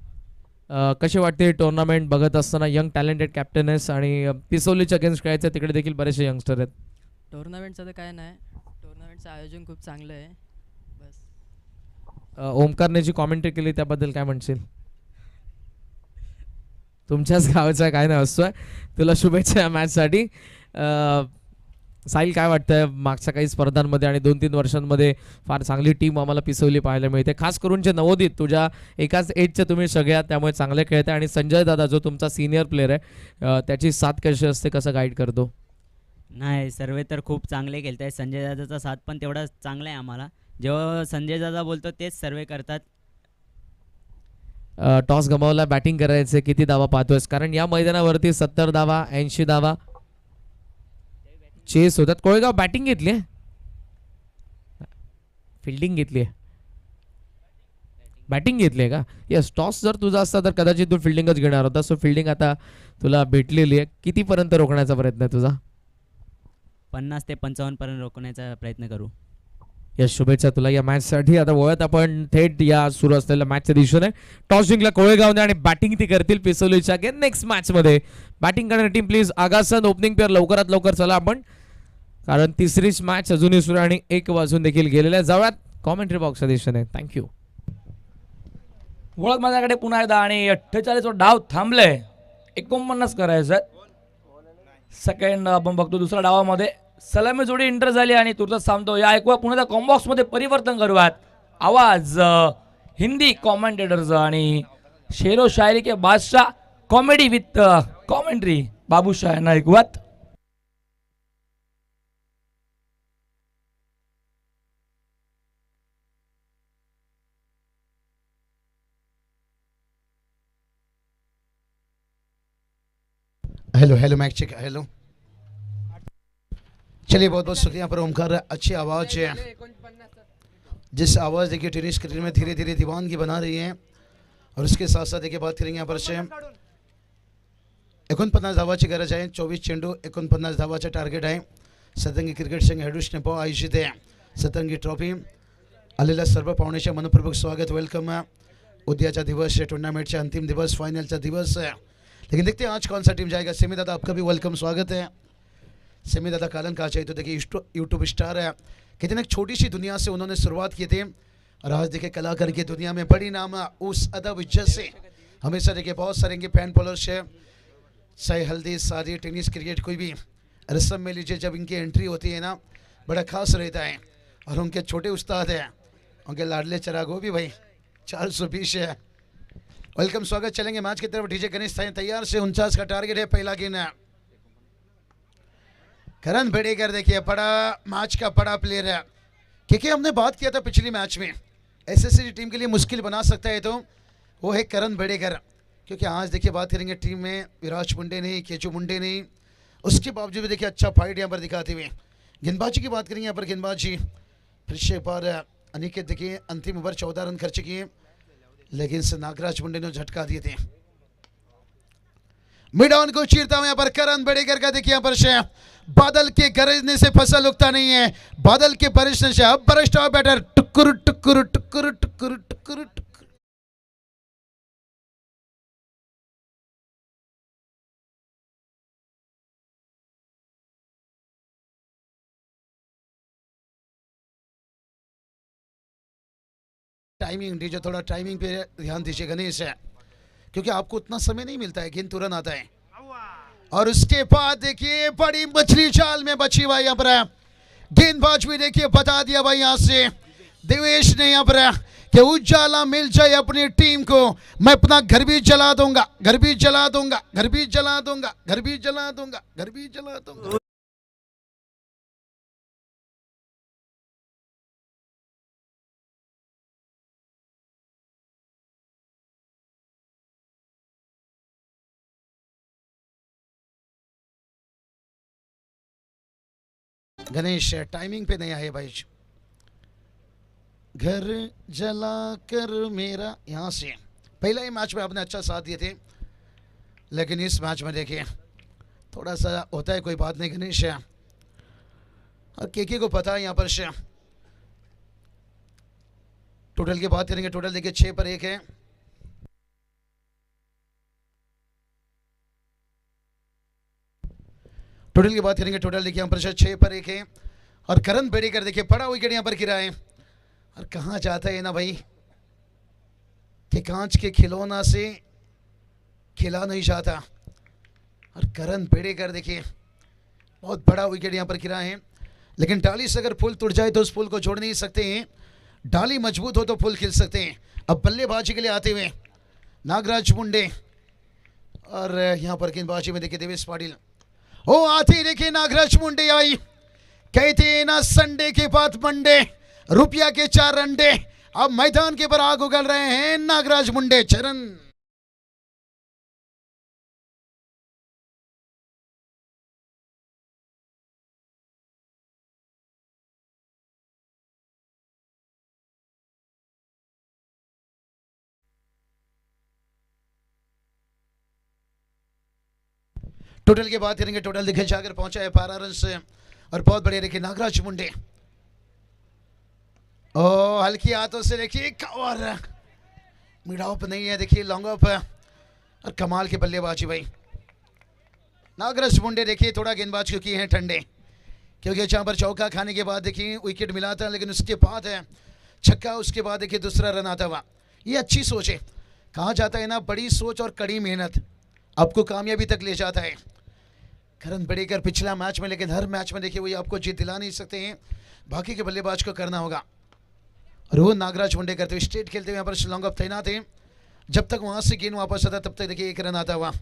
कशी वाटते टुर्नामेंट बघत असताना? यंग टॅलेंटेड कॅप्टन आहेस आणि पिसोलीच्या अगेन्स्ट खेळायचं, तिकडे देखील बरेचसे यंगस्टर आहेत. टुर्नामेंटचं तर काय नाही, टुर्नामेंटचं आयोजन खूप चांगलं आहे बस. ओमकारने जी कॉमेंट्री केली त्याबद्दल काय म्हणशील? तुमच्याच गावाचा काय नाही असतोय. तुला शुभेच्छा या मॅचसाठी. साहिल, काय वाटतंय मागच्या काही स्पर्धांमध्ये आणि 2-3 वर्षांमध्ये फार चांगली टीम आम्हाला पिसवली पाहायला मिळते, खास करून जे नवोदित तुझ्या एकाच एजचे तुम्ही सगळ्यात, त्यामुळे चांगले खेळताय. आणि संजय दादा जो तुमचा सिनियर प्लेअर आहे त्याची साथ कशी असते, कसं गाईड करतो? नाही, सर्व तर खूप चांगले खेळत आहेत. संजय दादाचा साथ पण तेवढा चांगला आहे आम्हाला. जेव्हा संजय दादा बोलतो तेच सर्वे करतात. टॉस गमावला, बॅटिंग करायचे, किती धावा पाहतोयस? कारण या मैदानावरती 70 धावा, 80 धावा चेस होतात. कोळेगाव बॅटिंग घेतली आहे, फिल्डिंग घेतली आहे, बॅटिंग घेतली आहे का? येस, टॉस जर तुझा असता तर कदाचित तू फिल्डिंगच घेणार होता. सो फिल्डिंग आता तुला भेटलेली आहे. कितीपर्यंत रोखण्याचा प्रयत्न आहे तुझा? 50 ते 55 पर्यंत रोखण्याचा प्रयत्न करू. यस, शुभेच्छा तुला या मॅचसाठी. आता वळत आपण थेट या सुरू असलेल्या मॅचच्या दिशेने. टॉस जिंकला कोळेगावने आणि बॅटिंग ती करतील पिसोलीच्या अगेन नेक्स्ट मॅच मध्ये. बॅटिंग करणारी team please Agasan opening pair लवकरात लवकर चला आपण, कारण तिसरीच मॅच अजूनही सुरू आणि 1 वाजून देखील गेलेल्या. जाऊयात कॉमेंट्री बॉक्सच्या दिशेने. थँक्यू. वळत माझ्याकडे पुन्हा एकदा आणि 48 डाव थांबले, 49 करायचं. सेकंड आपण बघतो दुसऱ्या डावामध्ये सलामी जोडी इंटर झाली आणि तुर्तास थांबतो. या ऐकूया पुन्हा कॉम्बॉक्स मध्ये परिवर्तन करूयात. आवाज हिंदी कॉमेंटेटरचा आणि शेरो शायरी के बादशाह कॉमेडी विथ कॉमेंट्री बाबूशाह यांना ऐकूयात. Hello hello mic check hello. चलिए बहुत बहुत शुक्रिया पर ओमकार. अच्छी आवाज़ है, जिस आवाज़ देखिए टेनिस क्रिकेट में धीरे धीरे दीवानगी बना रही है. और उसके साथ साथ देखिए बात करेंगे यहाँ पर से 49 धावाची गरज आहे. 24 चेंडू 49 धावाचा टार्गेट आहे. सतरंगी क्रिकेट संघ हेडूस नेपो आयोजित आहे सतरंगी ट्रॉफी. आलेल्या सर्व पाहुण्याचे मनपूर्वक स्वागत, वेलकम. उद्याचा दिवस है, टूर्नामेंटचा अंतिम दिवस, फाइनलचा दिवस है. लेकिन देखते हैं आज कौन सा टीम जाएगा. सेमी दादा आपका भी वेलकम, स्वागत है. सेमी दादा कालन कहा चाहिए तो देखिए यूट्यूब स्टार है. कहते हैं एक छोटी सी दुनिया से उन्होंने शुरुआत की थी और आज देखिए कलाकार की दुनिया में बड़ी नाम उस अदब इज्जत से हमेशा देखिए बहुत सारे इनके फैन फॉलोअर्स है. चाहे हल्दी शादी टेनिस क्रिकेट कोई भी रस्म में लीजिए, जब इनकी एंट्री होती है ना बड़ा खास रहता है. और उनके छोटे उस्ताद हैं, उनके लाडले चरागो भी भाई 420 है. वेलकम, स्वागत. चलेंगे मैच की तरफ. डीजे गणेश तैयार से 49 का टारगेट है. पहला गेंद करण बेड़ेकर देखिए बड़ा मैच का बड़ा प्लेयर है, क्योंकि हमने बात किया था पिछली मैच में एसएससी टीम के लिए मुश्किल बना सकता है तो वो है करण बेड़ेकर. क्योंकि आज देखिए बात करेंगे टीम में विराज मुंडे नहीं, केचू मुंडे नहीं, उसके बावजूद भी देखिए अच्छा फाइट यहाँ पर दिखाते हुए. गेंदबाजी की बात करेंगे यहाँ पर गेंदबाजी फिर से पर अनिकेत देखिए अंतिम ओवर 14 रन खर्च किए, लेकिन से नागराज मुंडे ने झटका दिए थे. मिड ऑन को चीरता हुआ यहाँ पर करण बेड़ेकर का देखिए यहाँ पर से बादल के गरजने से फसल उगता नहीं है, बादल के बरसने से अब बरस बैटर टुकुर टुकुर टुकुर टुकुर टुकुर टुकुर. टाइमिंग डीजे थोड़ा टाइमिंग पे ध्यान दीजिए गणेश है, क्योंकि आपको उतना समय नहीं मिलता है, गेंद तुरंत आता है. और उसके बाद देखिए बड़ी मछली जाल में बची हुई यहाँ पर गेंदबाज भी देखिए बता दिया भाई यहाँ से देवेश ने यहाँ पर कि उजाला मिल जाए अपनी टीम को, मैं अपना घर भी जला दूंगा, घर भी जला दूंगा, घर भी जला दूंगा, घर भी जला दूंगा, घर भी जला दूंगा. गणेश टाइमिंग पे नहीं आए भाई. घर जला कर मेरा यहाँ से पहला ही मैच में आपने अच्छा साथ दिए थे, लेकिन इस मैच में देखिए थोड़ा सा होता है, कोई बात नहीं गणेश है. और केके को पता है यहाँ पर से टोटल की बात करेंगे. टोटल देखिए 6 पर 1 है. टोटल की बात करेंगे. टोटल देखिए यहाँ पर 6 पर 1 है. और करण बेड़ेकर देखिए बड़ा विकेट यहाँ पर गिरा है. और कहाँ जाता है ना भाई कि कांच के खिलौना से खिला नहीं जाता. और करण बेड़ेकर देखिए बहुत बड़ा विकेट यहाँ पर गिरा है, लेकिन डाली से अगर फूल टूट जाए तो उस फूल को जोड़ नहीं सकते हैं. डाली मजबूत हो तो फूल खिल सकते हैं. अब बल्लेबाजी के लिए आते हुए नागराज मुंडे और यहाँ पर गेंदबाजी में देखिए देवेश पाटिल. ओ आती देखिए नागराज मुंडे आई, कहते हैं ना संडे के बाद मंडे, रुपया के 4 अंडे. अब मैदान के पर आग उगल रहे हैं नागराज मुंडे चरण। टोटल की बात करेंगे, टोटल देखिए जाकर पहुंचा है 12 रन से और बहुत बढ़िया देखिए नागराज मुंडे। ओ हल्की हाथों से देखिए और मिड ऑफ नहीं है, देखिए लॉन्ग ऑफ और कमाल के बल्लेबाजी भाई। नागराज मुंडे देखिए थोड़ा गेंदबाज क्योंकि हैं ठंडे, क्योंकि जहां पर चौका खाने के बाद देखिए विकेट मिला था, लेकिन उसके बाद है छक्का, उसके बाद देखिए दूसरा रन आता हुआ। ये अच्छी सोच है, कहा जाता है ना बड़ी सोच और कड़ी मेहनत आपको कामयाबी तक ले जाता है। करण बड़ेकर पिछला मैच में, लेकिन हर मैच में देखिए वही आपको जीत दिला नहीं सकते हैं, बाकी के बल्लेबाज को करना होगा। और वो नागराज मुंडे करते हुए स्ट्रेट खेलते हुए यहाँ पर लॉन्ग ऑफ तैनात है। जब तक वहां से गेंद वापस आता तब तक देखिए एक रन आता हुआ।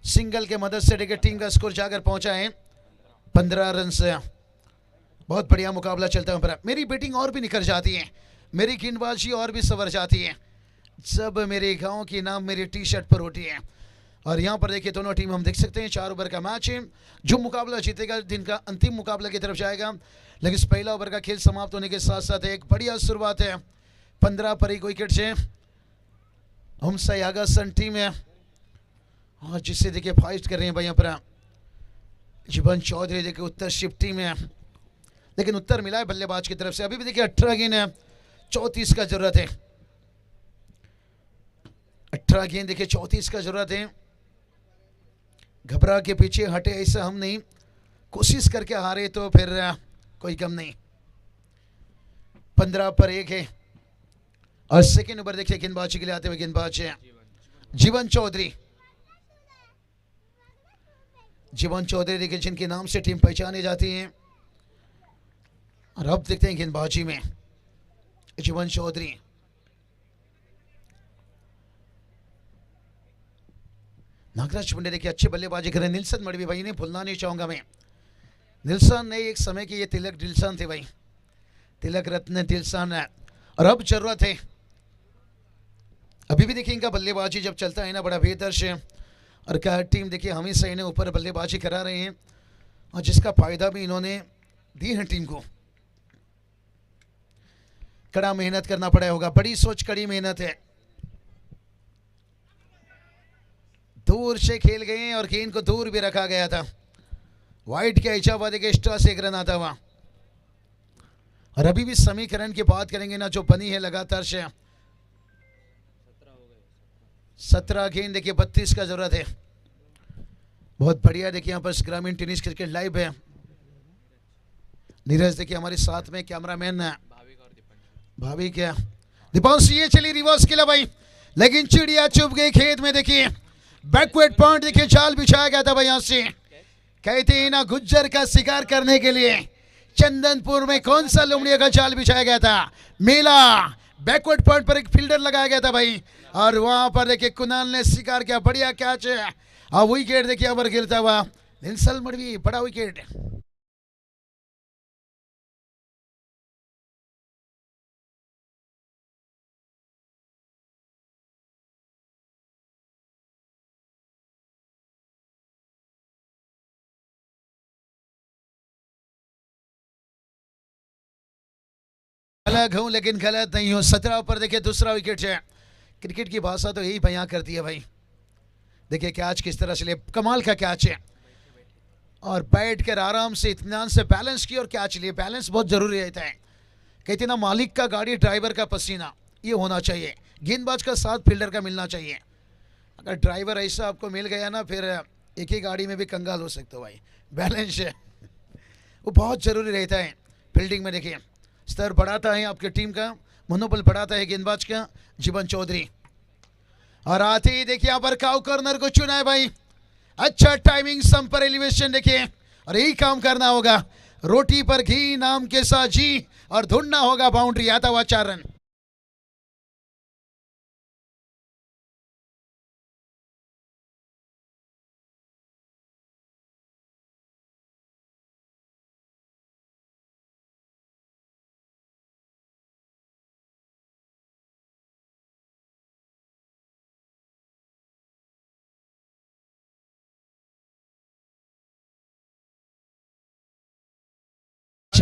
सिंगल के मदद से देखिए टीम का स्कोर जाकर पहुंचा है 15 रन से। बहुत बढ़िया मुकाबला चलता है। मेरी बैटिंग और भी निखर जाती है, मेरी गेंदबाजी और भी संवर जाती है जब मेरे गांव की नाम मेरी टी शर्ट पर होती है। और यहाँ पर देखिए दोनों टीम हम देख सकते हैं 4 ओवर का मैच है, जो मुकाबला जीतेगा दिन का अंतिम मुकाबला की तरफ जाएगा। लेकिन इस पहला ओवर का खेल समाप्त होने के साथ साथ एक बढ़िया शुरुआत है 15 पर 1 विकेट से हमसा यागा सन टीम है, और जिससे देखिए फाइट कर रहे हैं भाई यहाँ पर जीवन चौधरी। देखिए उत्तर शिफ्ट टीम है, लेकिन उत्तर मिला है बल्लेबाज की तरफ से। अभी भी देखिए 18 गेंद है, 34 का जरूरत है। 18 गेंद देखिए 34 का जरूरत है। घबरा के पीछे हटे ऐसा हम नहीं, कोशिश करके हारे तो फिर कोई कम नहीं। 15 पर 1 है। और सेकेंड ओवर देखिए गेंदबाजी के लिए आते हुए गेंदबाज है जीवन चौधरी। जीवन चौधरी देखिए जिनके नाम से टीम पहचानी जाती है। और अब देखते हैं गेंदबाजी में जीवन चौधरी। नागराज मुंडे देखिए अच्छे बल्लेबाजी कर रहे हैं। निल्सन मडवी भाई ने भूलना नहीं चाहूंगा मैं, निल्सन ने एक समय की ये तिलक दिल्सन थे भाई, तिलक रत्न दिल्सन है। और अब जरूरत है, अभी भी देखिए इनका बल्लेबाजी जब चलता है ना बड़ा बेहतर से। और क्या टीम देखिए हमेशा इन्हें ऊपर बल्लेबाजी करा रहे हैं, और जिसका फायदा भी इन्होंने दी है टीम को। कड़ा मेहनत करना पड़ा होगा, बड़ी सोच कड़ी मेहनत है। दूर से खेल गए और गेंद को दूर भी रखा गया था। वाइट के इजाबाद के एक्स्ट्रा से 1 रन आता हुआ। और अभी भी समीकरण की बात करेंगे ना जो बनी है लगातार से 17 गेंद देखिए 32 का जरूरत है। बहुत बढ़िया देखिए यहाँ पर ग्रामीण टेनिस क्रिकेट लाइव है। नीरज देखिए हमारे साथ में कैमरामैन है भाभी क्या दीपांशु। ये चली रिवर्स किला भाई, लेकिन चिड़िया चुप गई खेत में। देखिए बैकवर्ड पॉइंट देखिए जाल बिछाया गया था भाई यहाँ से। कहते हैं ना गुज्जर का शिकार करने के लिए चंदनपुर में कौन सा लोमड़िया का जाल बिछाया गया था, मेला। बैकवर्ड पॉइंट पर एक फील्डर लगाया गया था भाई, और वहां पर देखिए कुणाल ने शिकार किया। बढ़िया कैच है, और विकेट देखिए अवर गिरता हुआ निल्सन मडवी, बड़ा विकेट। अलग हूं लेकिन गलत नहीं हूं। 17 पर देखिए दूसरा विकेट है। क्रिकेट की भाषा तो यही बयां करती है भाई। देखिए कैच किस तरह से ले, कमाल का कैच है, और बैठ कर आराम से इत्मीनान से बैलेंस की और कैच लिए। बैलेंस बहुत जरूरी रहता है। कहते ना मालिक का गाड़ी ड्राइवर का पसीना, ये होना चाहिए। गेंदबाज का साथ फील्डर का मिलना चाहिए। अगर ड्राइवर ऐसा आपको मिल गया ना फिर एक ही गाड़ी में भी कंगाल हो सकते हो भाई। बैलेंस है वो बहुत जरूरी रहता है फील्डिंग में। देखिए स्तर बढ़ाता है आपकी टीम का, मनोबल बढ़ाता है गेंदबाज का जीवन चौधरी। और आते ही देखिए यहाँ पर काउ कॉर्नर को चुना है भाई। अच्छा टाइमिंग, सम पर एलिवेशन देखिए, और यही काम करना होगा। रोटी पर घी नाम के साथ जी, और ढूंढना होगा बाउंड्री। आता हुआ 4 रन।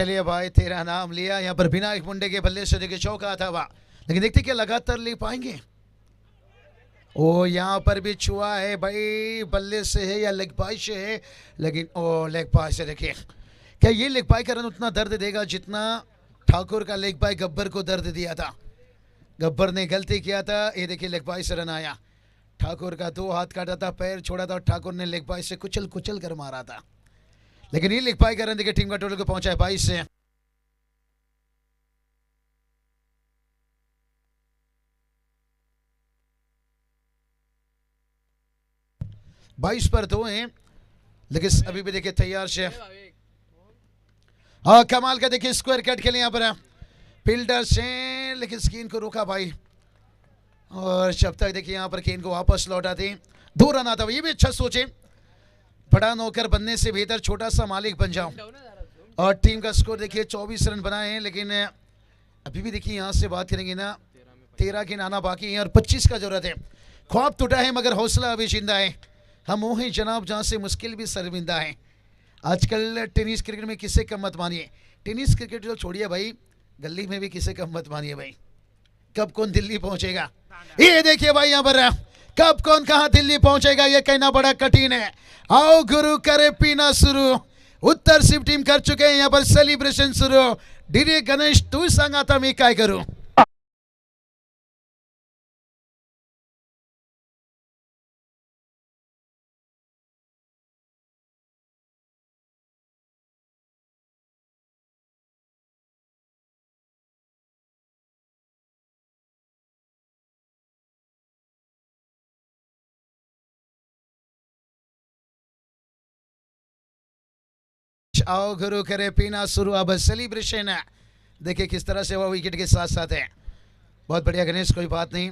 चलिए भाई, तेरा नाम लिया। यहाँ पर विनायक मुंडे के बल्ले से देखिए चौका था वह, लेकिन देखते क्या लगातार ले पाएंगे। ओ यहाँ पर भी छुआ है भाई, बल्ले से है या लेग पाई से है, लेकिन ओ लेग पाई से देखिए। क्या ये लेग पाई का रन उतना दर्द देगा जितना ठाकुर का लेग पाई गब्बर को दर्द दिया था? गब्बर ने गलती किया था, ये देखिए लेग पाई से रन आया। ठाकुर का 2 हाथ काटा था, पैर छोड़ा था और ठाकुर ने लेग पाई से कुचल कुचल कर मारा था, लेकिन ये लेग पाई का रन देखिए टीम का टोटल को पहुंचा है 22 से। बाईस पर 2 हैं, लेकिन अभी भी देखिए तैयार से। हाँ कमाल का देखिए स्क्वायर कट खेले यहाँ पर फील्डर से, लेकिन स्किन को रोका भाई। और जब तक देखिए यहाँ पर केन को वापस लौटाते 2 रन आता, ये भी अच्छा सोचे, बड़ा नौकर बनने से बेहतर छोटा सा मालिक बन जाऊं। और टीम का स्कोर देखिए 24 रन बनाए हैं, लेकिन अभी भी देखिए यहाँ से बात करेंगे ना 13 के नाना बाकी है और 25 का जरूरत है। ख्वाब टूटा है मगर हौसला अभी जिंदा है। हम वो हैं जनाब जहाँ से मुश्किल भी शर्मिंदा है। आजकल टेनिस क्रिकेट में किसे कम मत मानिए, टेनिस क्रिकेट जो छोड़िए भाई, गली में भी किसे कम मत मानिए भाई। कब कौन दिल्ली पहुंचेगा, ये देखिए भाई यहाँ पर कब कौन कहाँ दिल्ली पहुंचेगा ये कहना बड़ा कठिन है। आओ गुरु करे पीना शुरू, उत्तर शिव टीम कर चुके हैं यहाँ पर सेलिब्रेशन शुरू। डीजे गणेश तू सांगा था मैं काय करूं। आओ गुरु करे पीना शुरू, अब सेलिब्रेशन है देखिए किस तरह से वो विकेट के साथ साथ है। बहुत बढ़िया गणेश, कोई बात नहीं,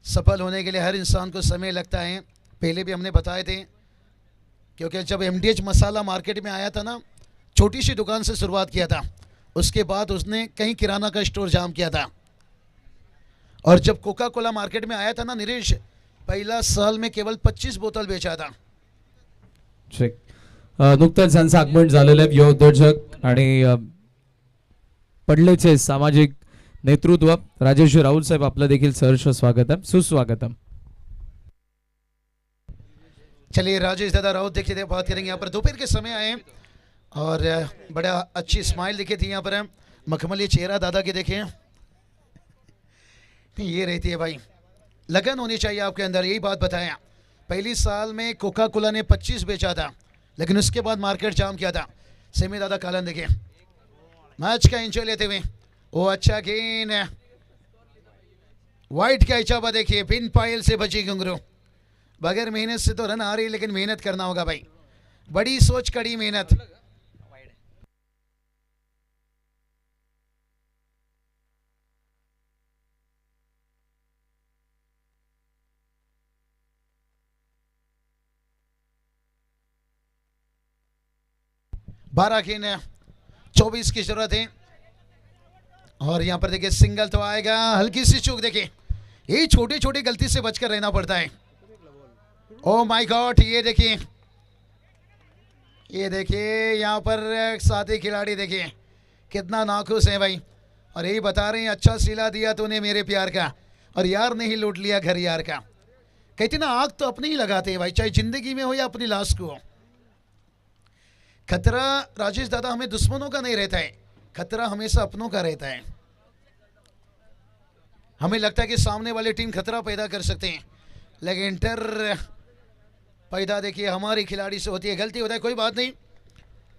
सफल होने के लिए हर इंसान को समय लगता है। पहले भी हमने बताए थे, क्योंकि जब MDH मसाला मार्केट में आया था ना, छोटी सी दुकान से शुरुआत किया था, उसके बाद उसने कहीं किराना का स्टोर जाम किया था। और जब कोका कोला मार्केट में आया था ना निरीश, पहला साल में केवल 25 बोतल बेचा था। चेक नुकतंच त्यांचं आगमन झालेलं आहे युवोद्योजक आणि पडलेचे सामाजिक नेतृत्व राजेश राहुल साहेब, आपलं देखील सहर्ष स्वागतम, सुस्वागतम। चलिए राजेश दादा राउत देखिए बात करेंगे। यहाँ पर दोपहर के समय आए और बड़ा अच्छी स्माइल दिखे थी यहाँ पर, मखमली चेहरा दादा के देखे। ये रहती है भाई, लगन होनी चाहिए आपके अंदर, यही बात बताया। पहली साल में कोका कोला ने 25 बेचा था, लेकिन उसके बाद मार्केट जाम किया था। सेमी दादा कालन देखे, मैच का एंजॉय लेते हुए। वो अच्छा गेंद, वाइट का इचाबा देखिए, पिन पायल से बची घुंघरू। बगैर मेहनत से तो रन आ रही, लेकिन मेहनत करना होगा भाई, बड़ी सोच कड़ी मेहनत। बारह गेंद 24 की जरूरत है। और यहाँ पर देखिए सिंगल तो आएगा, हल्की सी चूक देखिए, ये छोटी छोटी गलती से बचकर रहना पड़ता है। ओ माय गॉड, ये देखिए यहाँ पर साथी खिलाड़ी देखिए कितना नाखुश है भाई। और यही बता रहे हैं, अच्छा सिला दिया तूने मेरे प्यार का, और यार ने ही लूट लिया घर यार का। कहते ना आग तो अपने ही लगाते हैं भाई, चाहे जिंदगी में हो या अपनी लाश को हो। खतरा राजेश दादा हमें दुश्मनों का नहीं रहता है, खतरा हमेशा अपनों का रहता है। हमें लगता है कि सामने वाली टीम खतरा पैदा कर सकते हैं, लेकिन डर पैदा देखिए हमारी खिलाड़ी से होती है। गलती होता है, कोई बात नहीं,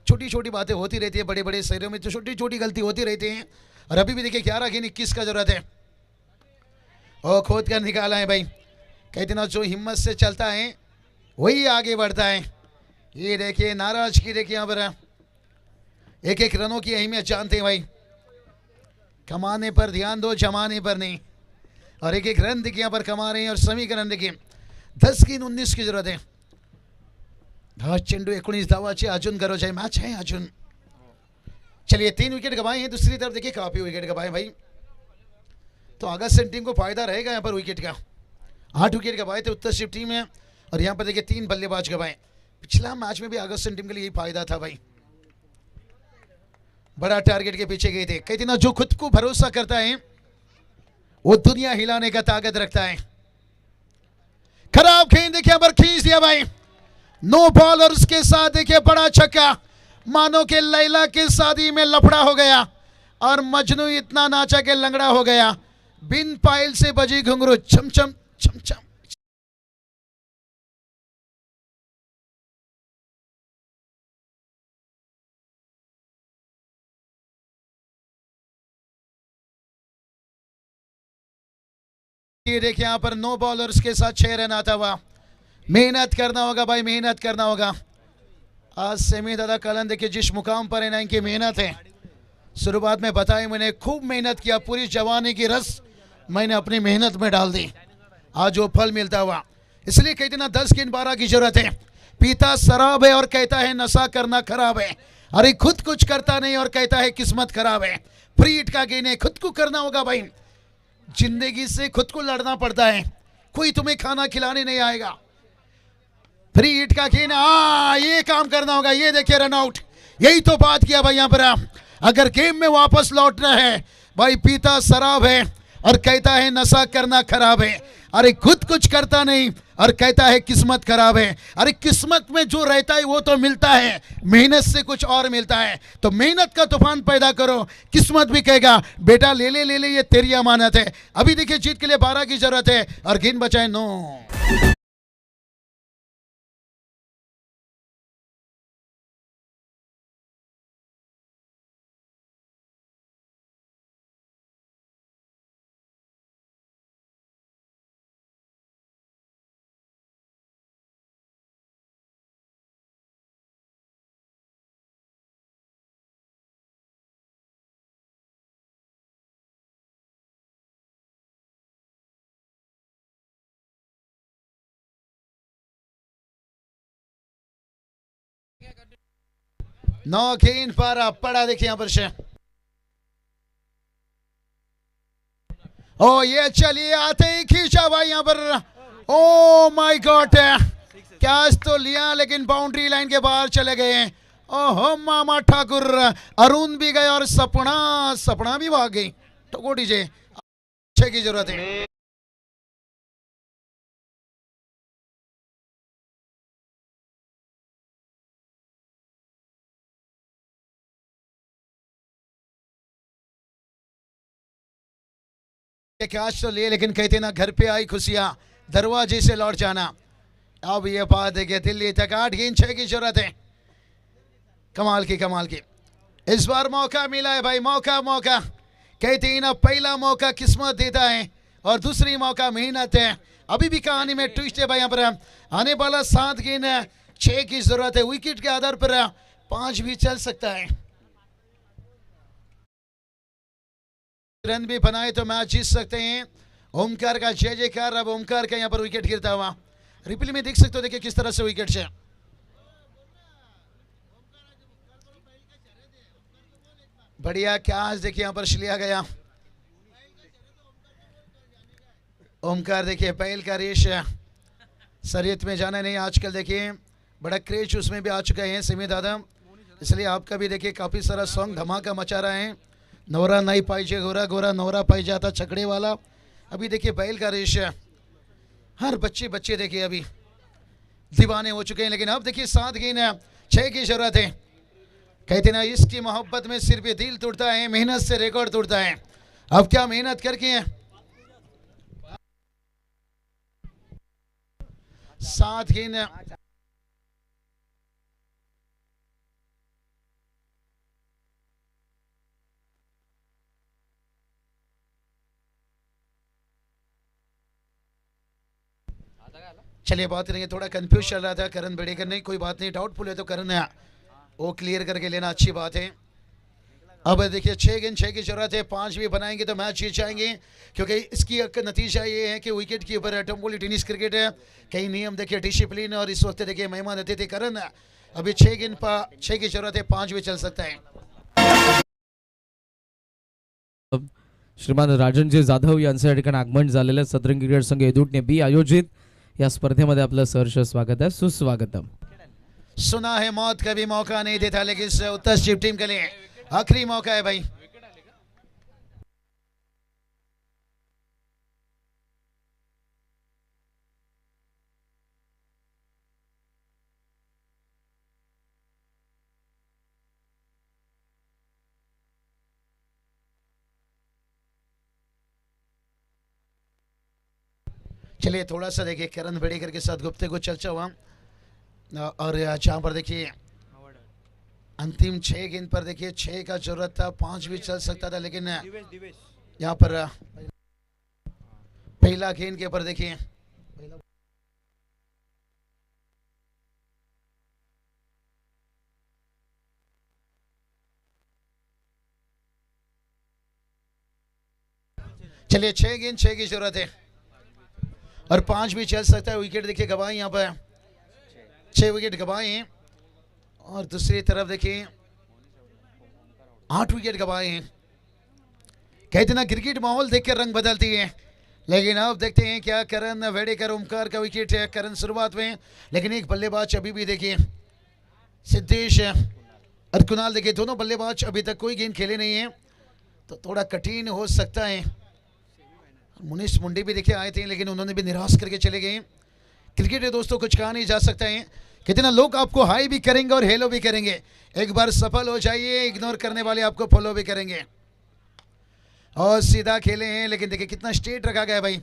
छोटी छोटी बातें होती रहती है, बड़े बड़े शहरों में तो छोटी छोटी गलती होती रहती हैं। और अभी भी देखिए 11 गेंद 21 का जरूरत है। और खोद कर निकाला है भाई, कहते ना जो हिम्मत से चलता है वही आगे बढ़ता है। ये देखिए नाराजगी देखिए यहाँ पर, एक एक रनों की अहमियत जानते हैं भाई, कमाने पर ध्यान दो, जमाने पर नहीं। और एक एक रन देखिए यहाँ पर कमा रहे हैं। और समीकरण देखिए 10 गेंद 19 की जरूरत है। 10 चेंडू 19 धावाचे अजून गरज है, मैच है अजून। चलिए 3 विकेट गवाए हैं, दूसरी तरफ देखिए काफी विकेट गवाए भाई, तो अगस्त टीम को फायदा रहेगा यहाँ पर विकेट का। 8 विकेट गवाए थे उत्तर शिव टीम में, और यहाँ पर देखिए 3 बल्लेबाज गवाए। पिछला मैच में भी अगस्त टीम के लिए यही फायदा था भाई। बड़ा टारगेट के पीछे गए थे। कहते ना जो खुद को भरोसा करता है वो दुनिया हिलाने का ताकत रखता है। खराब गेंद देखिए पर खींच दिया भाई, नो बॉल और उसके साथ देखिए बड़ा छक्का। मानो के लैला की शादी में लफड़ा हो गया और मजनू इतना नाचा के लंगड़ा हो गया। बिन पायल से बजी घुंघरू चम चम चम चम। ये देखिए यहाँ पर नो बॉल और उसके साथ 6 रन आता हुआ। मेहनत करना होगा भाई, मेहनत करना होगा। आज सेमी दादा कलन देखिए जिस मुकाम पर है ना इनकी मेहनत है। शुरुआत में बताया मैंने खूब मेहनत किया, पूरी जवानी की रस मैंने अपनी मेहनत में डाल दी, आज वो फल मिलता हुआ। इसलिए कहते ना 10 गेंद 12 की जरूरत है। पीता शराब है और कहता है नशा करना खराब है। अरे खुद कुछ करता नहीं और कहता है किस्मत खराब है। फ्री हिट का गेंद है, खुद को करना होगा भाई। जिंदगी से खुद को लड़ना पड़ता है, कोई तुम्हें खाना खिलाने नहीं आएगा। फ्री हिट का गेंद, ये काम करना होगा। ये देखिए रन आउट, यही तो बात किया भाई यहाँ पर। अगर गेम में वापस लौटना है भाई, पीता शराब है और कहता है नशा करना खराब है। अरे खुद कुछ करता नहीं और कहता है किस्मत खराब है। अरे किस्मत में जो रहता है वो तो मिलता है, मेहनत से कुछ और मिलता है। तो मेहनत का तूफान पैदा करो, किस्मत भी कहेगा बेटा ले ले ले ले, ये तेरी अमानत है। अभी देखिए जीत के लिए 12 की जरूरत है और गेंद बचाए 9। नौ गेंद पर पड़ा देखिए यहाँ पर से। ओ ये चलिए आते ही खींचा भाई यहाँ पर। ओ माय गॉड, कैच तो लिया लेकिन बाउंड्री लाइन के बाहर चले गए। ओहो मामा ठाकुर, अरुण भी गए और सपना भी भाग गई। टोको डीजे, अच्छे की जरूरत है। कैच तो लिए लेकिन कहते ना घर पे आई खुशियां दरवाजे से लौट जाना। अब ये बात है कि दिल्ली तक 8 गेंद 6 की जरूरत है। कमाल की इस बार मौका मिला है भाई, मौका कहते हैं ना पहला मौका किस्मत देता है और दूसरी मौका मेहनत है। अभी भी कहानी में ट्विस्ट है भाई। यहाँ पर आने वाला 7 गेंद 6 की जरूरत है। विकेट के आधार पर 5 भी चल सकता है। रन भी बनाए तो मैच जीत सकते हैं। ओमकार का जय जयकार। अब ओमकार का यहाँ पर विकेट गिरता हुआ रिप्ले में देख सकते हो। देखिए किस तरह से विकेट से बढ़िया कैच देखिए यहाँ पर लिया गया। ओमकार देखिए पहल का रेस शरीयत में जाना नहीं आजकल देखिए बड़ा क्रेज उसमें भी आ चुका है सिमी दादा। इसलिए आपका भी देखिए काफी सारा सॉन्ग धमाका मचा रहा है। नवरा नहीं पाइजे गोरा गोरा नवरा पाई जाता छकड़े वाला। अभी देखिए बैल का रेस हर बच्चे देखिए अभी दीवाने हो चुके हैं। लेकिन अब देखिए 7 गेंद 6 की जरूरत है। कहते ना इसकी मोहब्बत में सिर्फ ये दिल टूटता है, मेहनत से रिकॉर्ड टूटता है। अब क्या मेहनत करके 7 गेंद चलिए बात करेंगे। थोड़ा कंफ्यूज चल रहा था करण बेड़ेकर नहीं, कोई बात नहीं, डाउटफुल है तो करण वो क्लियर करके लेना अच्छी बात है। अब देखिए 6 गेंद 6 की जरूरत है। 5 भी बनाएंगे तो मैच जीत जाएंगे क्योंकि इसकी नतीजा ये है कि विकेट के ऊपर टम्बोली टेनिस क्रिकेट है, कई नियम देखिए डिसिप्लिन। और इस वक्त देखिए मेहमान अतिथि करण। अभी 6 गेंद 6 की जरूरत है, 5 भी चल सकता है। श्रीमान राजनजी जाधव यांचं या ठिकाणी आगमन झालेलं सतरंगी क्रिकेट संघ एदूटने बी आयोजित या स्पर्धेमध्ये आपलं सहर्ष स्वागत आहे, सुस्वागतम। सुना है मौत कभी मौका नहीं देता, लेकिन उत्तर शिव टीम के लिए आखिरी मौका है भाई। चलिए थोड़ा सा देखिए करण बेड़ेकर के साथ गुप्ते को चर्चा हुआ और जहाँ पर देखिए अंतिम 6 गेंद पर देखिए 6 का जरूरत था, 5 भी चल सकता था, लेकिन यहाँ पर पहला गेंद के ऊपर देखिए चलिए 6 गेंद 6 की जरूरत है और 5 भी चल सकता है। विकेट देखिए गवाए, यहाँ पर 6 विकेट गवाए हैं और दूसरी तरफ देखिए 8 विकेट गवाए हैं। कहते ना क्रिकेट माहौल देखकर रंग बदलती है, लेकिन अब देखते हैं क्या करण वेडेकर ओमकार का विकेट है। करण शुरुआत में, लेकिन एक बल्लेबाज अभी भी देखिए सिद्धेश और कुणाल देखिए दोनों बल्लेबाज अभी तक कोई गेंद खेले नहीं है, तो थोड़ा कठिन हो सकता है। मुनीश मुंडी भी देखिए आए थे, लेकिन उन्होंने भी निराश करके चले गए। क्रिकेट है दोस्तों, कुछ कहा नहीं जा सकता है। कितना लोग आपको हाई भी करेंगे और हेलो भी करेंगे, एक बार सफल हो जाइए, इग्नोर करने वाले आपको फॉलो भी करेंगे। और सीधा खेले हैं, लेकिन देखिए कितना स्ट्रेट रखा गया है भाई।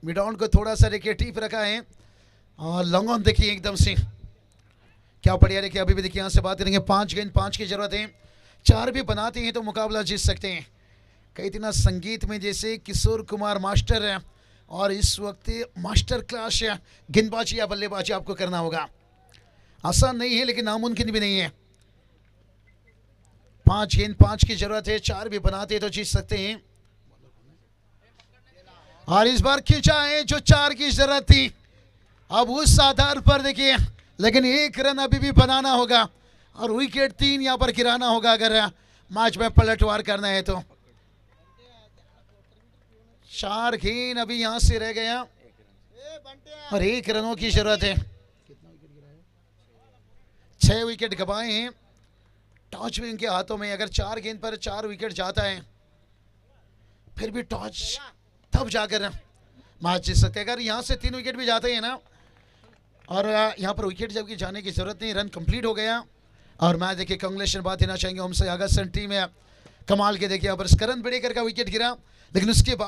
मिड ऑन को थोड़ा सा देखिए टीप रखा है और लॉन्ग ऑन देखिए एकदम से क्या बढ़िया। देखिए अभी भी देखिए यहाँ से बात करेंगे, 5 गेंद 5 की जरूरत है, 4 भी बनाते हैं तो मुकाबला जीत सकते हैं। कई दिन संगीत में जैसे किशोर कुमार मास्टर है और इस वक्त मास्टर क्लास गेंदबाजी या बल्लेबाजी आपको करना होगा। आसान नहीं है लेकिन नामुमकिन भी नहीं है। 5 गेंद 5 की जरूरत है, 4 भी बनाते हैं तो जीत सकते हैं। और इस बार खींचा है जो 4 की जरूरत थी, अब उस आधार पर देखिए, लेकिन 1 रन अभी भी बनाना होगा और विकेट 3 यहाँ पर गिराना होगा अगर मैच में पलटवार करना है तो। 4 गेंद अभी यहां से रह गया और 1 रनों की जरूरत है। 6 विकेट गवाए हैं, टॉस भी इनके हाथों में। अगर 4 गेंद पर 4 विकेट जाता है फिर भी टॉस तब जाकर मैच जीत सकते हैं। अगर यहां से 3 विकेट भी जाते हैं ना, और यहां पर विकेट जबकि जाने की जरूरत नहीं, रन कंप्लीट हो गया और मैच देखिए कांग्रेचुलेशन बात देना चाहेंगे हमसे अगस्त टीम है कमाल के। देखिए यहाँ पर करण बेड़ेकर का विकेट गिरा, लेकिन उसके बाद